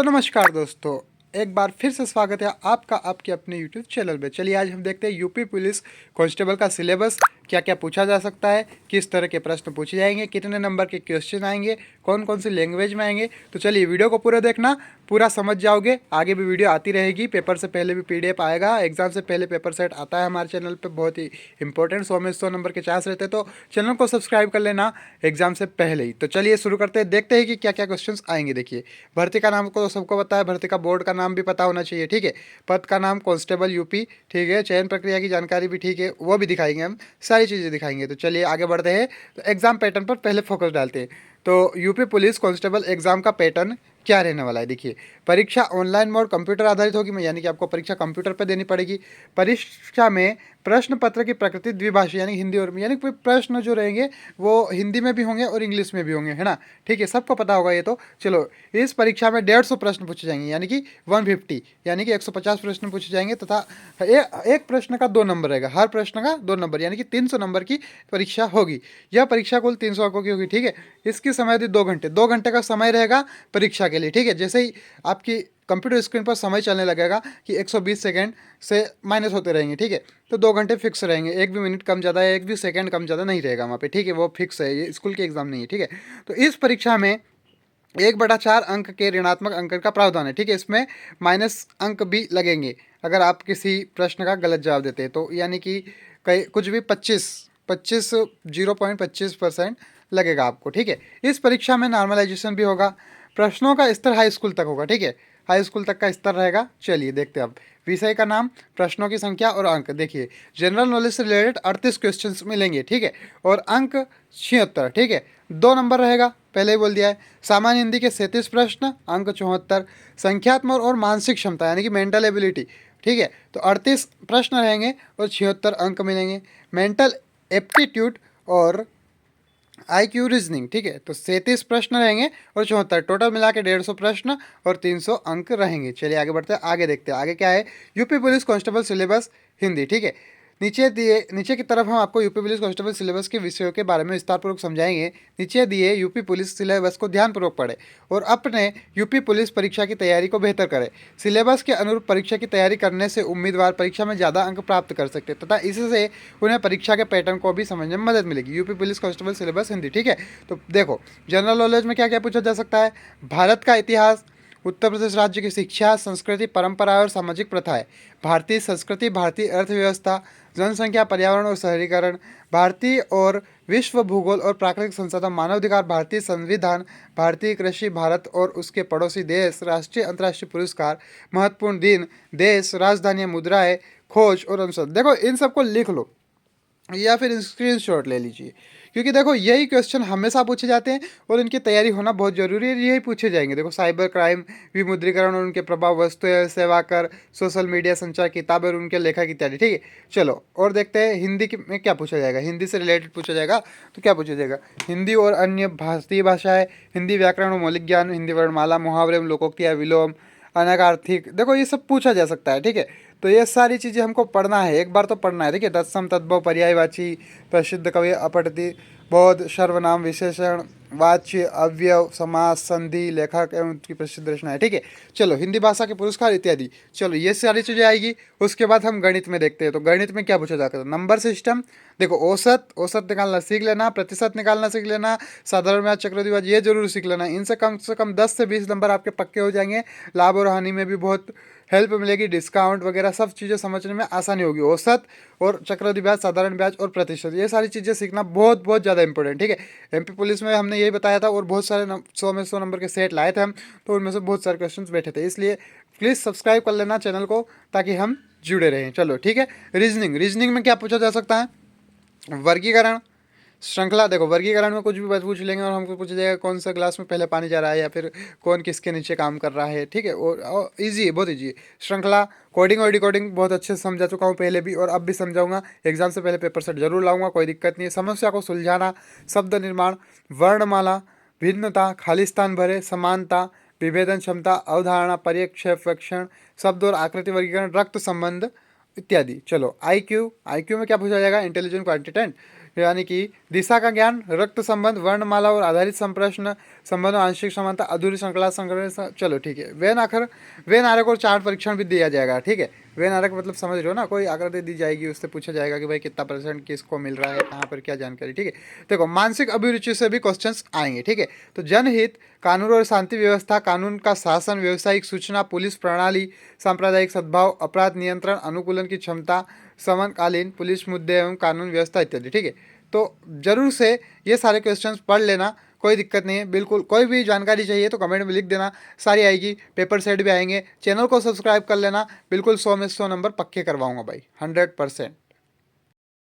तो नमस्कार दोस्तों, एक बार फिर से स्वागत है आपका आपके अपने यूट्यूब चैनल में। चलिए आज हम देखते हैं यूपी पुलिस कांस्टेबल का सिलेबस, क्या क्या पूछा जा सकता है, किस तरह के प्रश्न पूछे जाएंगे, कितने नंबर के क्वेश्चन आएंगे, कौन कौन सी लैंग्वेज में आएंगे। तो चलिए वीडियो को पूरा देखना, पूरा समझ जाओगे। आगे भी वीडियो आती रहेगी, पेपर से पहले भी पीडीएफ आएगा, एग्जाम से पहले पेपर सेट आता है हमारे चैनल पे, बहुत ही इंपॉर्टेंट 100 में 100 नंबर के चांस रहते हैं। तो चैनल को सब्सक्राइब कर लेना एग्जाम से पहले ही। तो चलिए शुरू करते हैं, देखते हैं कि क्या क्या क्वेश्चन आएंगे। देखिए, भर्ती का नाम को सबको पता है, भर्ती का बोर्ड का नाम भी पता होना चाहिए, ठीक है। पद का नाम कांस्टेबल यूपी, ठीक है। चयन प्रक्रिया की जानकारी भी ठीक है, वो भी दिखाएंगे, हम सारी चीज़ें दिखाएंगे। तो चलिए आगे बढ़ते हैं। तो एग्जाम पैटर्न पर पहले फोकस डालते हैं। तो यूपी पुलिस कांस्टेबल एग्जाम का पैटर्न क्या रहने वाला है। देखिए, परीक्षा ऑनलाइन मोड कंप्यूटर आधारित होगी, यानी कि आपको परीक्षा कंप्यूटर पर देनी पड़ेगी। परीक्षा में प्रश्न पत्र की प्रकृति द्विभाषी, यानी हिंदी और यानी कोई प्रश्न जो रहेंगे वो हिंदी में भी होंगे और इंग्लिश में भी होंगे, है ना। ठीक है, सबको पता होगा ये तो। चलो, इस परीक्षा में 150 प्रश्न पूछे जाएंगे, यानी कि 150, यानी कि 150 प्रश्न पूछे जाएंगे तथा एक प्रश्न का 2 नंबर रहेगा, हर प्रश्न का 2 नंबर, यानी कि 300 नंबर की परीक्षा होगी। यह परीक्षा कुल 300 अंकों की होगी, ठीक है। इसकी समय अवधि 2 घंटे का समय रहेगा परीक्षा के लिए, ठीक है। जैसे ही आपकी कंप्यूटर स्क्रीन पर समय चलने लगेगा कि 120 सेकंड से माइनस होते रहेंगे, ठीक है। तो 2 घंटे फिक्स रहेंगे, एक भी मिनट कम ज़्यादा, एक भी सेकंड कम ज़्यादा नहीं रहेगा वहाँ पे, ठीक है। वो फिक्स है, ये स्कूल के एग्जाम नहीं है, ठीक है। तो इस परीक्षा में 1/4 अंक के ऋणात्मक अंक का प्रावधान है, ठीक है। इसमें माइनस अंक भी लगेंगे अगर आप किसी प्रश्न का गलत जवाब देते हैं तो, यानी कि कई कुछ भी 0.25% लगेगा आपको, ठीक है। इस परीक्षा में नॉर्मलाइजेशन भी होगा। प्रश्नों का स्तर हाई स्कूल तक होगा, ठीक है। हाई स्कूल तक का स्तर रहेगा। चलिए देखते हैं अब। विषय का नाम, प्रश्नों की संख्या और अंक। देखिए, जनरल नॉलेज से रिलेटेड 38 क्वेश्चंस मिलेंगे, ठीक है। और अंक 76, ठीक है। 2 नंबर रहेगा, पहले ही बोल दिया है। सामान्य हिंदी के 37 प्रश्न, अंक 74। संख्यात्मक और मानसिक क्षमता, यानी कि मेंटल एबिलिटी, ठीक है। तो 38 प्रश्न रहेंगे और 76 अंक मिलेंगे। मेंटल एप्टीट्यूड और IQ रीजनिंग, ठीक है। तो 37 प्रश्न रहेंगे और 74, टोटल मिला के 150 प्रश्न और 300 अंक रहेंगे। चलिए आगे बढ़ते हैं, आगे देखते हैं आगे क्या है। UP police constable syllabus Hindi, ठीक है। नीचे की तरफ हम आपको यूपी पुलिस कांस्टेबल सिलेबस के विषयों के बारे में विस्तारपूर्वक समझाएंगे। नीचे दिए यूपी पुलिस सिलेबस को ध्यानपूर्वक पढ़े और अपने यूपी पुलिस परीक्षा की तैयारी को बेहतर करें। सिलेबस के अनुरूप परीक्षा की तैयारी करने से उम्मीदवार परीक्षा में ज़्यादा अंक प्राप्त कर सकते हैं तथा इससे उन्हें परीक्षा के पैटर्न को भी समझने में मदद मिलेगी। UP police constable syllabus Hindi, ठीक है। तो देखो, जनरल नॉलेज में क्या क्या पूछा जा सकता है। भारत का इतिहास, उत्तर प्रदेश राज्य की शिक्षा, संस्कृति, परंपरा और सामाजिक प्रथाएं, भारतीय संस्कृति, भारतीय अर्थव्यवस्था, जनसंख्या, पर्यावरण और शहरीकरण, भारतीय और विश्व भूगोल और प्राकृतिक संसाधन, मानवाधिकार, भारतीय संविधान, भारतीय कृषि, भारत और उसके पड़ोसी देश, राष्ट्रीय अंतर्राष्ट्रीय पुरस्कार, महत्वपूर्ण दिन, देश, राजधानियाँ, मुद्राएं, खोज और अनुसंधान। देखो, इन सबको लिख लो या फिर स्क्रीनशॉट ले लीजिए, क्योंकि देखो यही क्वेश्चन हमेशा पूछे जाते हैं और इनकी तैयारी होना बहुत जरूरी है। यही पूछे जाएंगे। देखो, साइबर क्राइम, विमुद्रीकरण और उनके प्रभाव, वस्तु एवं सेवा कर, सोशल मीडिया, संचार, किताबें और उनके लेखक इत्यादि, ठीक है। चलो और देखते हैं हिंदी में क्या पूछा जाएगा। हिंदी से रिलेटेड पूछा जाएगा तो क्या पूछा जाएगा। हिंदी और अन्य भारतीय भाषाएं, हिंदी व्याकरण और मौलिक ज्ञान, हिंदी वर्णमाला, मुहावरे, लोकोक्तियाँ, विलोम, अनर्गार्थिक, देखो ये सब पूछा जा सकता है, ठीक है। तो ये सारी चीज़ें हमको पढ़ना है, एक बार तो पढ़ना है, ठीक है। तत्सम, तद्भव, पर्यायवाची, प्रसिद्ध कवि, अपठति, बोध, सर्वनाम, विशेषण, वाच्य, अव्यव, समास, संधि, लेखक एवं उनकी प्रसिद्ध रचना है, ठीक है। चलो, हिंदी भाषा के पुरस्कार इत्यादि, चलो ये सारी चीज़ें आएगी। उसके बाद हम गणित में देखते हैं। तो गणित में क्या पूछा जाता है। नंबर सिस्टम, देखो औसत निकालना सीख लेना, प्रतिशत निकालना सीख लेना, साधारण ब्याज, चक्रवृद्धि ब्याज, ये जरूर सीख लेना। इनसे कम 10 से 20 नंबर आपके पक्के हो जाएंगे। लाभ और हानि में भी बहुत हेल्प मिलेगी, डिस्काउंट वगैरह सब चीज़ें समझने में आसानी होगी। औसत और चक्रवृद्धि ब्याज, साधारण ब्याज और प्रतिशत, ये सारी चीज़ें सीखना बहुत बहुत ज़्यादा इंपॉर्टेंट, ठीक है। एमपी पुलिस में हमने यही बताया था और बहुत सारे 100 में 100 नंबर के सेट लाए थे हम, तो उनमें से बहुत सारे क्वेश्चंस बैठे थे। इसलिए प्लीज़ सब्सक्राइब कर लेना चैनल को ताकि हम जुड़े रहें। चलो ठीक है। रीजनिंग में क्या पूछा जा सकता है। वर्गीकरण, श्रृंखला, देखो वर्गीकरण में कुछ भी बात पूछ लेंगे और हमको पूछा जाएगा कौन सा ग्लास में पहले पानी जा रहा है या फिर कौन किसके नीचे काम कर रहा है, ठीक है। और ईजी है, बहुत ईजी है। श्रृंखला, कोडिंग और डिकोडिंग बहुत अच्छे से समझा चुका हूँ पहले भी और अब भी समझाऊंगा। एग्जाम से पहले पेपर सेट जरूर लाऊंगा, कोई दिक्कत नहीं है। समस्या को सुलझाना, शब्द निर्माण, वर्णमाला, भिन्नता, खालिस्तान भरे, समानता, विभेदन क्षमता, अवधारणा, पर्यवेक्षण, शब्द और आकृति वर्गीकरण, रक्त संबंध इत्यादि। चलो, IQ में क्या पूछा जाएगा। इंटेलिजेंट, क्वांटिटेंट, यानी कि दिशा का ज्ञान, रक्त संबंध, वर्णमाला और आधारित संप्रश्न, संबंध, आंशिक समानता, अधूरी श्रृंखला संग्रह। चलो ठीक है। वेन आरेख और चार्ट परीक्षण भी दिया जाएगा, ठीक है। वेन आरेख मतलब समझ रहे हो ना, कोई आकृति दी जाएगी, उससे पूछा जाएगा कि भाई कितना परसेंट किसको मिल रहा है, कहाँ पर क्या जानकारी, ठीक है। देखो मानसिक अभिरुचि से भी क्वेश्चंस आएंगे, ठीक है। तो जनहित, कानून और शांति व्यवस्था, कानून का शासन, व्यवसायिक सूचना, पुलिस प्रणाली, सांप्रदायिक सद्भाव, अपराध नियंत्रण, अनुकूलन की क्षमता, समकालीन पुलिस मुद्दे एवं कानून व्यवस्था इत्यादि, ठीक है। तो जरूर से ये सारे क्वेश्चंस पढ़ लेना, कोई दिक्कत नहीं है। बिल्कुल कोई भी जानकारी चाहिए तो कमेंट में लिख देना, सारी आएगी। पेपर सेट भी आएंगे। चैनल को सब्सक्राइब कर लेना, बिल्कुल 100 में 100 नंबर पक्के करवाऊंगा भाई, 100%।